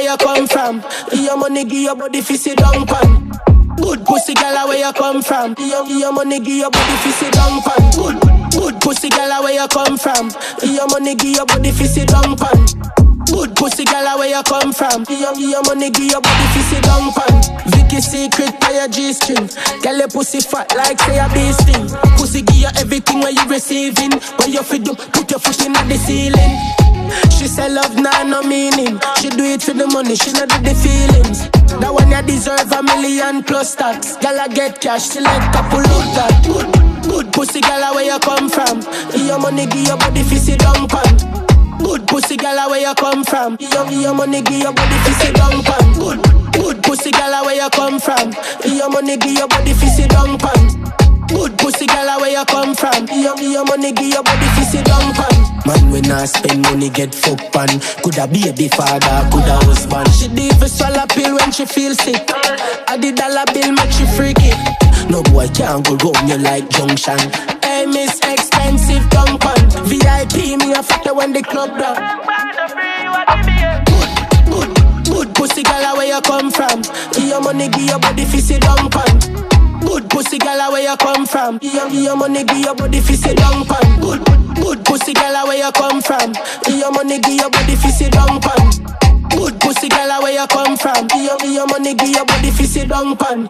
where you come from. Give your money, give your body fi sit down pan. Good pussy gala where you come from. Give your money, give your body fi sit down pan. Good pussy gala where you come from. Give your money, give your body fi sit down pan. Good pussy gala where you come from. Give your money, give your body fi sit down pan. Vicky secret by your G-string. Girl your pussy fat like say a bee sting. Pussy give you everything when you receiving. When you fi do, put your foot in the ceiling. She say love nah no meaning. She do it for the money, she not do the feelings. That one ya deserve $1 million plus tax. Girl I get cash, select couple of that. Good pussy gala where you come from. Give your money, give your body fi sit down pan. Good pussy gala where you come from. Give your money, give your body fi sit down pan. Good pussy gala where you come from. Give your money, give your body fi sit down pan. Good pussy gala where you come from. Give your money, give your body fi sit down pan. Man when I spend money get fucked pan. Coulda baby father, coulda husband. She dey even swallow pill when she feel sick. I the dollar bill make she freaky. No boy can't go round you like junction. Hey miss expensive tongue pan. VIP me a factor when the club down. Good pussy gala where you come from. Give your money, give your body fi sit down pan. Good pussy gala where you come from. Give your money, give your body fi sit down pan. Good pussy gala where you come from. Give your money, give your body fi sit down pan. Good pussy gala where you come from. Give your money, give your body fi sit down pan.